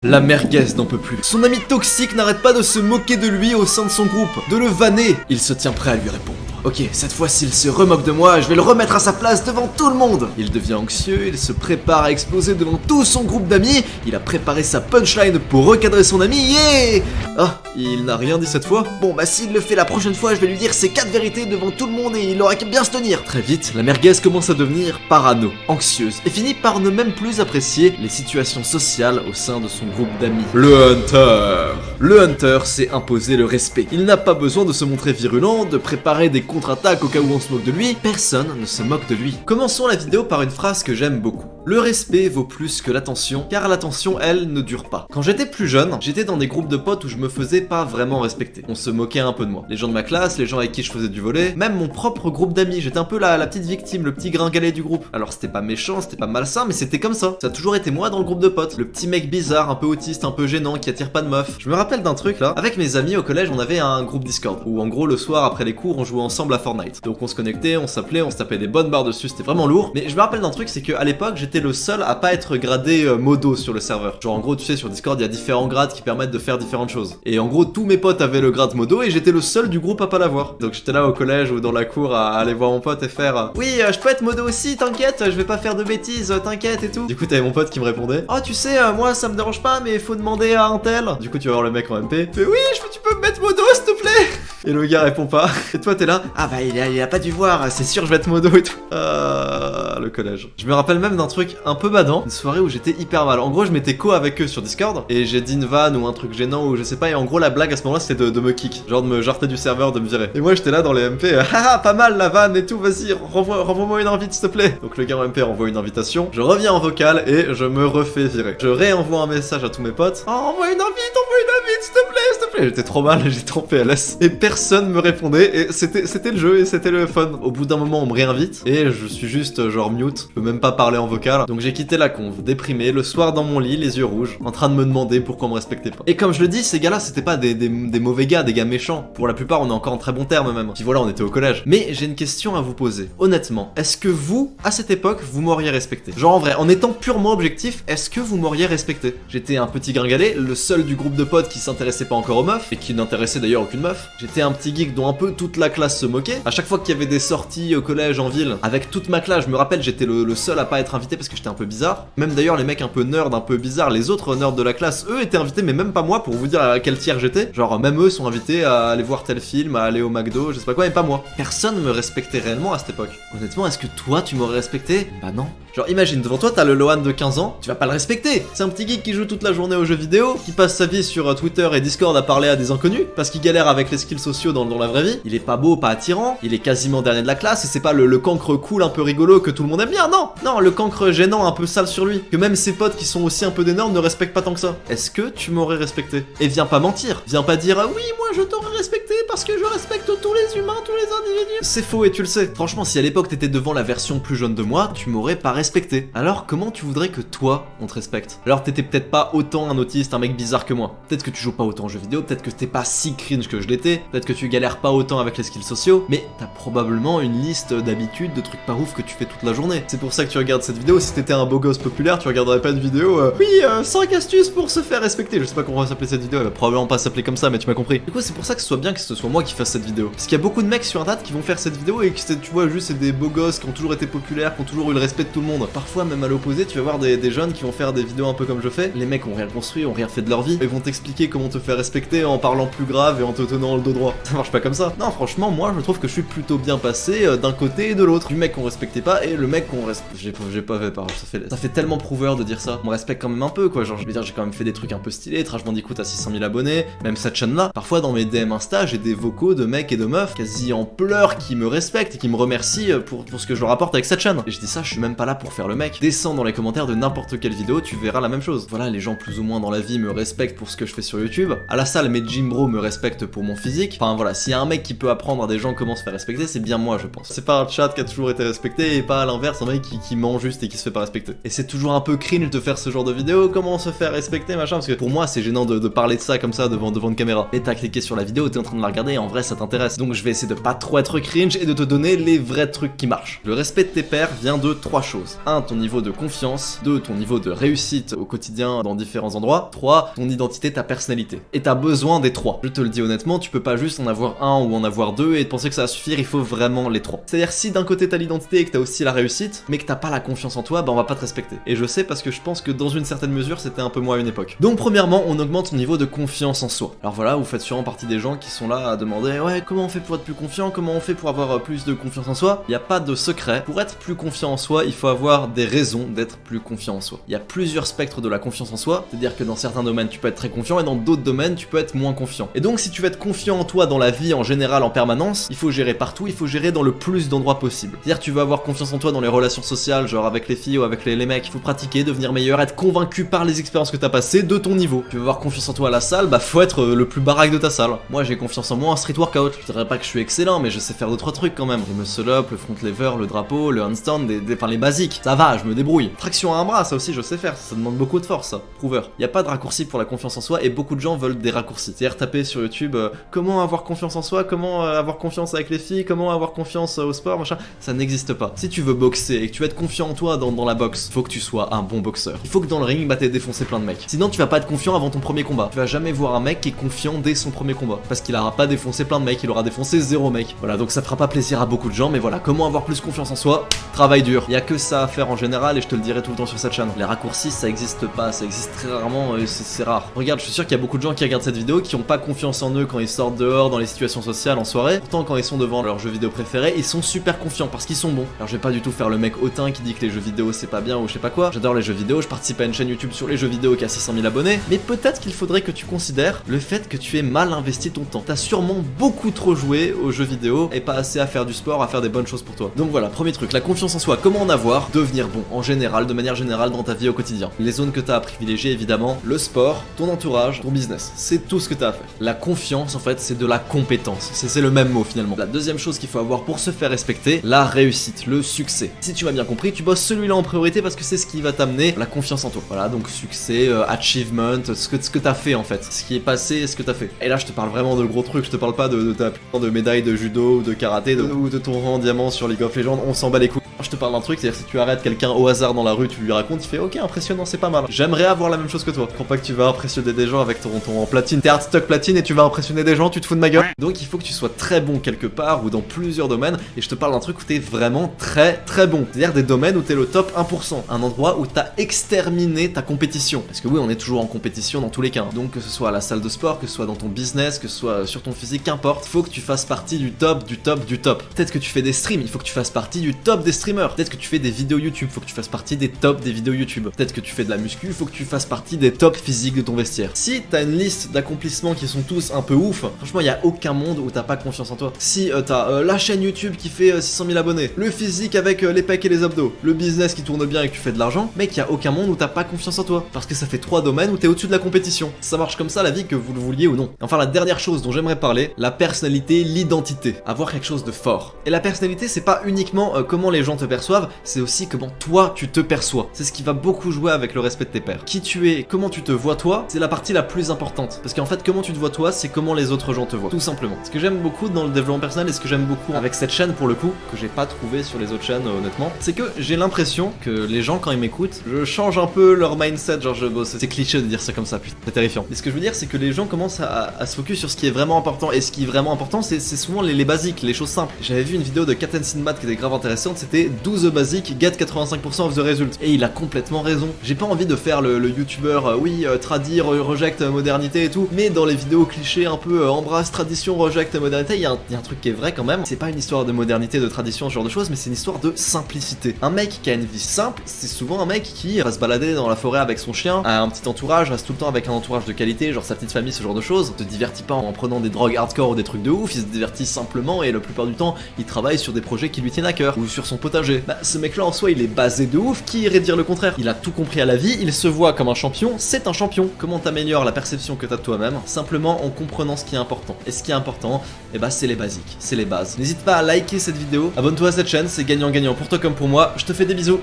La merguez n'en peut plus. Son ami toxique n'arrête pas de se moquer de lui au sein de son groupe, de le vanner. Il se tient prêt à lui répondre. Ok, cette fois-ci il se remoque de moi, je vais le remettre à sa place devant tout le monde. Il devient anxieux, il se prépare à exploser devant tout son groupe d'amis. Il a préparé sa punchline pour recadrer son ami, yeah. Ah, il n'a rien dit cette fois. Bon bah s'il le fait la prochaine fois, je vais lui dire ses 4 vérités devant tout le monde et il aura qu'à bien se tenir. Très vite, la merguez commence à devenir parano, anxieuse et finit par ne même plus apprécier les situations sociales au sein de son groupe d'amis. Le Hunter s'est imposé le respect. Il n'a pas besoin de se montrer virulent, de préparer des contre-attaques au cas où on se moque de lui. Personne ne se moque de lui. Commençons la vidéo par une phrase que j'aime beaucoup. Le respect vaut plus que l'attention, car l'attention, elle, ne dure pas. Quand j'étais plus jeune, j'étais dans des groupes de potes où je me faisais pas vraiment respecter. On se moquait un peu de moi. Les gens de ma classe, les gens avec qui je faisais du volley, même mon propre groupe d'amis. J'étais un peu la petite victime, le petit gringalet du groupe. Alors c'était pas méchant, c'était pas malsain, mais c'était comme ça. Ça a toujours été moi dans le groupe de potes. Le petit mec bizarre, un peu autiste, un peu gênant, qui attire pas de meufs. Je me rappelle d'un truc là. Avec mes amis au collège, on avait un groupe Discord où en gros le soir après les cours, on jouait ensemble à Fortnite. Donc on se connectait, on s'appelait, on se tapait des bonnes barres dessus, c'était vraiment lourd. Mais je me rappelle d'un truc, c'est qu'à l'époque, j'étais le seul à pas être gradé modo sur le serveur. Genre en gros, tu sais, sur Discord, il y a différents grades qui permettent de faire différentes choses. Et en gros, tous mes potes avaient le grade modo et j'étais le seul du groupe à pas l'avoir. Donc j'étais là au collège ou dans la cour à aller voir mon pote et faire oui, je peux être modo aussi, t'inquiète, je vais pas faire de bêtises, t'inquiète et tout. Du coup, t'avais mon pote qui me répondait oh, tu sais, moi ça me dérange pas, mais faut demander à un tel. Du coup, tu vas voir le mec en MP. Fait oui, tu peux me mettre modo s'il te plaît. Et le gars répond pas. Et toi, t'es là ah bah il a pas dû voir, c'est sûr, je vais être modo et tout. Le collège. Je me rappelle même d'un truc un peu badant, une soirée où j'étais hyper mal. En gros, je m'étais co avec eux sur Discord et j'ai dit une vanne ou un truc gênant ou je sais pas. Et en gros, la blague à ce moment-là, c'était de me kick, genre de me jarter du serveur, de me virer. Et moi, j'étais là dans les MP, haha, pas mal la vanne et tout, vas-y, renvoie-moi une invite s'il te plaît. Donc le gars en MP renvoie une invitation, je reviens en vocal et je me refais virer. Je réenvoie un message à tous mes potes. Oh, envoie une invite, s'il te plaît, s'il te plaît. J'étais trop mal, j'étais en PLS. Et personne me répondait et c'était le jeu et c'était le fun. Au bout d'un moment, on me réinvite et je suis juste genre mute, je peux même pas parler en vocal. Donc j'ai quitté la conv, déprimé, le soir dans mon lit, les yeux rouges, en train de me demander pourquoi on me respectait pas. Et comme je le dis, ces gars-là, c'était pas des mauvais gars, des gars méchants. Pour la plupart, on est encore en très bons termes même. Puis voilà, on était au collège. Mais j'ai une question à vous poser. Honnêtement, est-ce que vous, à cette époque, vous m'auriez respecté? Genre en vrai, en étant purement objectif, est-ce que vous m'auriez respecté? J'étais un petit gringalet, le seul du groupe de potes qui s'intéressait pas encore aux meufs, et qui n'intéressait d'ailleurs aucune meuf. J'étais un petit geek dont un peu toute la classe se moquait. À chaque fois qu'il y avait des sorties au collège, en ville, avec toute ma classe, je me rappelle, j'étais le seul à pas être invité parce que j'étais un peu bizarre. Même d'ailleurs, les mecs un peu nerds, un peu bizarres, les autres nerds de la classe, eux étaient invités, mais même pas moi, pour vous dire à quel tiers j'étais. Genre, même eux sont invités à aller voir tel film, à aller au McDo, je sais pas quoi, mais pas moi. Personne me respectait réellement à cette époque. Honnêtement, est-ce que toi, tu m'aurais respecté? Bah non. Genre, imagine, devant toi, t'as le Lohan de 15 ans, tu vas pas le respecter. C'est un petit geek qui joue toute la journée aux jeux vidéo, qui passe sa vie sur Twitter et Discord à parler à des inconnus, parce qu'il galère avec les skills sociaux dans la vraie vie. Il est pas beau, pas attirant, il est quasiment dernier de la classe, et c'est pas le cancre cool, un peu rigolo que tout le monde aime bien, non. Non, le cancre gênant, un peu sale sur lui, que même ses potes qui sont aussi un peu des nerds ne respectent pas tant que ça. Est-ce que tu m'aurais respecté? Et viens pas mentir, viens pas dire oui, moi je t'aurais respecté parce que je respecte tous les humains, tous les individus. C'est faux et tu le sais. Franchement, si à l'époque t'étais devant la version plus jeune de moi, tu m'aurais pas respecté. Alors comment tu voudrais que toi, on te respecte? Alors t'étais peut-être pas autant un autiste, un mec bizarre que moi. Peut-être que tu joues pas autant aux jeux vidéo, peut-être que t'es pas si cringe que je l'étais, peut-être que tu galères pas autant avec les skills sociaux, mais t'as probablement une liste d'habitudes, de trucs pas ouf que tu fais toute la journée. C'est pour ça que tu regardes cette vidéo. Si t'étais un beau gosse populaire, tu regarderais pas une vidéo oui, 5 astuces pour se faire respecter. Je sais pas comment va s'appeler cette vidéo, elle va probablement pas s'appeler comme ça, mais tu m'as compris. Du coup, c'est pour ça que ce soit bien que ce soit moi qui fasse cette vidéo. Parce qu'il y a beaucoup de mecs sur internet qui vont faire cette vidéo et que tu vois juste c'est des beaux gosses qui ont toujours été populaires, qui ont toujours eu le respect de tout le monde. Parfois, même à l'opposé, tu vas voir des jeunes qui vont faire des vidéos un peu comme je fais. Les mecs ont rien construit, ont rien fait de leur vie. Ils vont t'expliquer comment te faire respecter en parlant plus grave et en te tenant le dos droit. Ça marche pas comme ça. Non, franchement, moi je trouve que je suis plutôt bien passé d'un côté et de l'autre. Du mec qu'on respectait pas et le mec qu'on respecte. J'ai pas fait part. Ça fait tellement prouveur de dire ça. On me respecte quand même un peu quoi. Genre, je veux dire, j'ai quand même fait des trucs un peu stylés. Trash Bandicoot à 600 000 abonnés. Même cette chaîne là. Parfois dans mes DM Insta, j'ai des vocaux de mecs et de meufs quasi en pleurs qui me respectent et qui me remercient pour ce que je leur apporte avec cette chaîne. Et je dis ça, je suis même pas là pour faire le mec. Descends dans les commentaires de n'importe quelle vidéo, tu verras la même chose. Voilà, les gens plus ou moins dans la vie me respectent pour ce que je fais sur YouTube. À la salle, mes gym bros me respectent pour mon physique. Enfin voilà, s'il y a un mec qui peut apprendre à des gens comment se faire respecter, c'est bien moi je pense. C'est pas un chat qui a toujours été respecté et pas à l'inverse un mec qui ment juste et qui se fait pas respecter. Et c'est toujours un peu cringe de faire ce genre de vidéo, comment se faire respecter machin, parce que pour moi c'est gênant de parler de ça comme ça devant une caméra. Et t'as cliqué sur la vidéo, t'es en train de la regarder et en vrai ça t'intéresse. Donc je vais essayer de pas trop être cringe et de te donner les vrais trucs qui marchent. Le respect de tes pairs vient de 3 choses. 1. Ton niveau de confiance. 2. Ton niveau de réussite au quotidien dans différents endroits. 3. Ton identité, ta personnalité. Et t'as besoin des 3. Je te le dis honnêtement, tu peux pas juste en avoir un ou en avoir 2 et penser que ça va suffire, il faut vraiment les 3. C'est-à-dire si d'un côté t'as l'identité et que t'as aussi la réussite, mais que t'as pas la confiance en toi, bah on va pas te respecter. Et je sais parce que je pense que dans une certaine mesure c'était un peu moi à une époque. Donc premièrement, on augmente ton niveau de confiance en soi. Alors voilà, vous faites sûrement partie des gens qui sont là à demander ouais comment on fait pour être plus confiant, comment on fait pour avoir plus de confiance en soi. Il n'y a pas de secret. Pour être plus confiant en soi, il faut avoir des raisons d'être plus confiant en soi. Il y a plusieurs spectres de la confiance en soi, c'est-à-dire que dans certains domaines tu peux être très confiant et dans d'autres domaines tu peux être moins confiant. Et donc si tu veux être confiant en toi dans la vie en général en permanence, il faut gérer partout, il faut gérer dans le plus d'endroits possible. C'est-à-dire tu veux avoir confiance en toi dans les relations sociales, genre avec les filles ou avec les mecs, il faut pratiquer, devenir meilleur, être convaincu par les expériences que t'as passées de ton niveau. Tu veux avoir confiance en toi à la salle, bah faut être le plus baraque de ta salle. Moi j'ai confiance en moi en street workout. Je dirais pas que je suis excellent, mais je sais faire 2-3 trucs quand même. Le muscle up, le front lever, le drapeau, le handstand, enfin les basiques. Ça va, je me débrouille. Traction à un bras, ça aussi je sais faire. Ça demande beaucoup de force, ça. Prover. Y a pas de raccourci pour la confiance en soi et beaucoup de gens veulent des raccourcis. C'est-à-dire taper sur YouTube comment avoir confiance en soi, comment avoir confiance avec les filles, comment avoir confiance au sport, machin. Ça n'existe pas. Si tu veux boxer et que tu veux être confiant en toi dans la boxe, faut que tu sois un bon boxeur. Il faut que dans le ring, bah t'aies défoncé plein de mecs. Sinon tu vas pas être confiant avant ton premier combat. Tu vas jamais voir un mec qui est confiant dès son premier combat. Parce qu'il aura pas défoncé plein de mecs, il aura défoncé 0 mec. Voilà, donc ça fera pas plaisir à beaucoup de gens, mais voilà, comment avoir plus confiance en soi? Travail dur. Il y a que ça à faire en général et je te le dirai tout le temps sur cette chaîne. Les raccourcis, ça existe pas, ça existe très rarement, c'est rare. Regarde, je suis sûr qu'il y a beaucoup de gens qui regardent cette vidéo qui ont pas confiance en eux quand ils sortent dehors dans les situations sociales en soirée. Pourtant, quand ils sont devant leur jeu vidéo préféré, ils sont super confiants parce qu'ils sont bons. Alors je vais pas du tout faire le mec hautain qui dit que les jeux vidéo c'est pas bien ou je sais pas quoi. J'adore les jeux vidéo, je participe à une chaîne YouTube sur les jeux vidéo qui a 600 000 abonnés, mais peut-être qu'il faudrait que tu considères le fait que tu aies mal investi ton temps. T'as sûrement beaucoup trop joué aux jeux vidéo et pas assez à faire du sport, à faire des bonnes choses pour toi. Donc voilà, premier truc, la confiance en soi, comment en avoir? Devenir bon, en général, de manière générale dans ta vie au quotidien. Les zones que t'as à privilégier évidemment, le sport, ton entourage, ton business. C'est tout ce que t'as à faire. La confiance en fait, c'est de la compétence. C'est le même mot finalement. La deuxième chose qu'il faut avoir pour se faire respecter, la réussite, le succès. Si tu m'as bien compris, tu bosses celui-là en priorité parce que c'est ce qui va t'amener la confiance en toi. Voilà, donc succès, achievement, ce que t'as fait en fait. Ce qui est passé, ce que t'as fait. Et là, je te parle vraiment de gros trucs, je te parle pas de ta médaille de judo ou de karaté ou de ton rang diamant sur League of Legends, on s'en bat les couilles. Je te parle d'un truc, c'est-à-dire si tu arrêtes quelqu'un au hasard dans la rue, tu lui racontes, il fait ok, impressionnant, c'est pas mal. J'aimerais avoir la même chose que toi. Crois pas que tu vas impressionner des gens avec ton platine. T'es hardstock platine et tu vas impressionner des gens, tu te fous de ma gueule. Donc il faut que tu sois très bon quelque part ou dans plusieurs domaines. Et je te parle d'un truc où t'es vraiment très bon. C'est-à-dire des domaines où t'es le top 1%. Un endroit où t'as exterminé ta compétition. Parce que oui, on est toujours en compétition dans tous les cas. Donc que ce soit à la salle de sport, que ce soit dans ton business, que ce soit sur ton physique, qu'importe. Faut que tu fasses partie du top, du top, du top. Peut-être que tu fais des streams, il faut que tu fasses partie du top des streamers. Peut-être que tu fais des vidéos YouTube, faut que tu fasses partie des tops des vidéos YouTube. Peut-être que tu fais de la muscu, faut que tu fasses partie des tops physiques de ton vestiaire. Si t'as une liste d'accomplissements qui sont tous un peu ouf, franchement, il y a aucun monde où t'as pas confiance en toi. Si t'as la chaîne YouTube qui fait 600 000 abonnés, le physique avec les pecs et les abdos, le business qui tourne bien et que tu fais de l'argent, mec, il y a aucun monde où t'as pas confiance en toi. Parce que ça fait 3 domaines où t'es au-dessus de la compétition. Ça marche comme ça la vie, que vous le vouliez ou non. Enfin, la dernière chose dont j'aimerais parler, la personnalité, l'identité. Avoir quelque chose de fort. Et la personnalité, c'est pas uniquement comment les gens te perçoivent, c'est aussi comment toi tu te perçois. C'est ce qui va beaucoup jouer avec le respect de tes pairs. Qui tu es, comment tu te vois toi, c'est la partie la plus importante. Parce qu'en fait, comment tu te vois toi, c'est comment les autres gens te voient. Tout simplement. Ce que j'aime beaucoup dans le développement personnel et ce que j'aime beaucoup avec cette chaîne pour le coup, que j'ai pas trouvé sur les autres chaînes honnêtement, c'est que j'ai l'impression que les gens quand ils m'écoutent, je change un peu leur mindset, genre c'est cliché de dire ça comme ça, putain, c'est terrifiant. Mais ce que je veux dire, c'est que les gens commencent à se focus sur ce qui est vraiment important. Et ce qui est vraiment important, c'est souvent les basiques, les choses simples. J'avais vu une vidéo de Captain Sinbad qui était grave intéressante, c'était 12 basiques get 85% of the result. Et il a complètement raison. J'ai pas envie de faire le youtubeur, tradir, reject modernité et tout, mais dans les vidéos clichés un peu embrasse tradition, reject modernité, il y a un truc qui est vrai quand même. C'est pas une histoire de modernité, de tradition, ce genre de choses, mais c'est une histoire de simplicité. Un mec qui a une vie simple, c'est souvent un mec qui va se balader dans la forêt avec son chien, a un petit entourage, reste tout le temps avec un entourage de qualité, genre sa petite famille, ce genre de choses. Se divertit pas en prenant des drogues hardcore ou des trucs de ouf, il se divertit simplement et la plupart du temps, il travaille sur des projets qui lui tiennent à cœur, ou sur son potager partager. Bah ce mec là en soi il est basé de ouf, qui irait dire le contraire? Il a tout compris à la vie, il se voit comme un champion, c'est un champion. Comment t'améliores la perception que t'as de toi-même? Simplement en comprenant ce qui est important. Et ce qui est important, et bah c'est les basiques, c'est les bases. N'hésite pas à liker cette vidéo, abonne-toi à cette chaîne, c'est gagnant-gagnant pour toi comme pour moi. Je te fais des bisous.